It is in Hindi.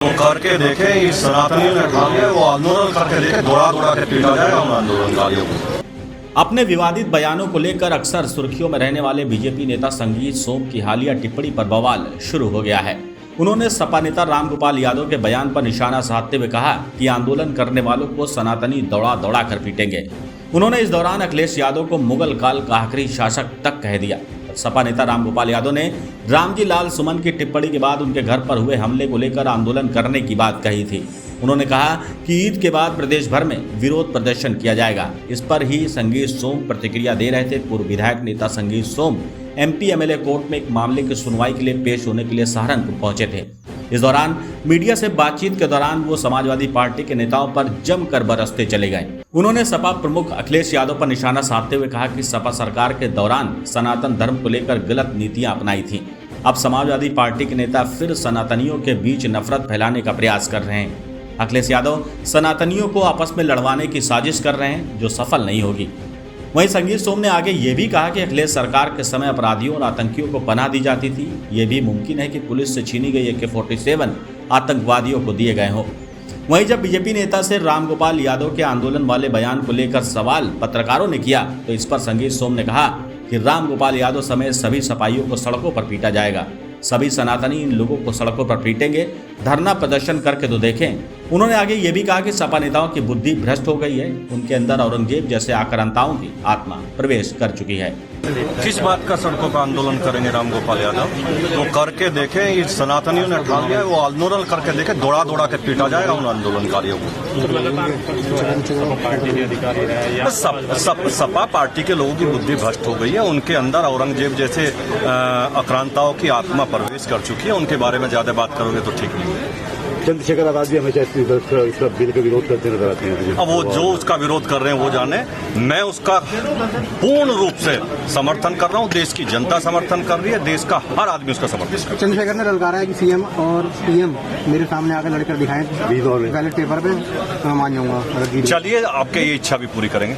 वो करके देखे, इस सनातनियों ने ठान लिया, वो आंदोलन करके देखे, दौड़ा दौड़ा के पीटा जाएगा उन आंदोलनकारियों को। अपने विवादित बयानों को लेकर अक्सर सुर्खियों में रहने वाले बीजेपी नेता संगीत सोम की हालिया टिप्पणी पर बवाल शुरू हो गया है। उन्होंने सपा नेता रामगोपाल यादव के बयान पर निशाना साधते हुए कहा कि आंदोलन करने वालों को सनातनी दौड़ा दौड़ा कर पीटेंगे। उन्होंने इस दौरान अखिलेश यादव को मुगल काल का आखिरी शासक तक कह दिया। सपा नेता रामगोपाल यादव ने रामजी लाल सुमन की टिप्पणी के बाद उनके घर पर हुए हमले को लेकर आंदोलन करने की बात कही थी। उन्होंने कहा कि ईद के बाद प्रदेश भर में विरोध प्रदर्शन किया जाएगा। इस पर ही संगीत सोम प्रतिक्रिया दे रहे थे। पूर्व विधायक नेता संगीत सोम MP MLA कोर्ट में एक मामले की सुनवाई के लिए पेश होने के लिए सहारनपुर पहुंचे थे। इस दौरान मीडिया से बातचीत के दौरान वो समाजवादी पार्टी के नेताओं पर जमकर बरसते चले गए। उन्होंने सपा प्रमुख अखिलेश यादव पर निशाना साधते हुए कहा कि सपा सरकार के दौरान सनातन धर्म को लेकर गलत नीतियां अपनाई थी। अब समाजवादी पार्टी के नेता फिर सनातनियों के बीच नफरत फैलाने का प्रयास कर रहे हैं। अखिलेश यादव सनातनियों को आपस में लड़वाने की साजिश कर रहे हैं जो सफल नहीं होगी। वहीं संगीत सोम ने आगे ये भी कहा कि अखिलेश सरकार के समय अपराधियों और आतंकियों को पनाह दी जाती थी। ये भी मुमकिन है कि पुलिस से छीनी गई AK-47 आतंकवादियों को दिए गए हों। वहीं जब बीजेपी नेता से रामगोपाल यादव के आंदोलन वाले बयान को लेकर सवाल पत्रकारों ने किया तो इस पर संगीत सोम ने कहा कि रामगोपाल यादव समेत सभी सपाइयों को सड़कों पर पीटा जाएगा। सभी सनातनी इन लोगों को सड़कों पर पीटेंगे, धरना प्रदर्शन करके तो देखें। उन्होंने आगे ये भी कहा कि सपा नेताओं की बुद्धि भ्रष्ट हो गई है। उनके अंदर औरंगजेब जैसे आक्रांताओं की आत्मा प्रवेश कर चुकी है। किस बात का सड़कों पर आंदोलन करेंगे रामगोपाल यादव? तो करके देखे, इस सनातनियों ने ठान लिया, वो आंदोलन करके देखे, दौड़ा दौड़ा के पीटा जाएगा उन आंदोलनकारियों को। सपा पार्टी के लोगों की बुद्धि भ्रष्ट हो गई है। उनके अंदर औरंगजेब जैसे आक्रांताओं की आत्मा प्रवेश कर चुकी है। उनके बारे में ज्यादा बात करोगे तो ठीक नहीं है। चंद्रशेखर आजाद जी हमेशा इसका बिल का विरोध करते नजर आते हैं। अब वो जो उसका विरोध कर रहे हैं वो जाने। मैं उसका पूर्ण रूप से समर्थन कर रहा हूँ। देश की जनता समर्थन कर रही है। देश का हर आदमी उसका समर्थन कर रहा है। चंद्रशेखर ने ललकारा है कि CM और PM मेरे सामने आकर लड़कर दिखाएं बैलेट पेपर पे, मैं मान जाऊंगा। चलिए, आपके ये इच्छा भी पूरी करेंगे।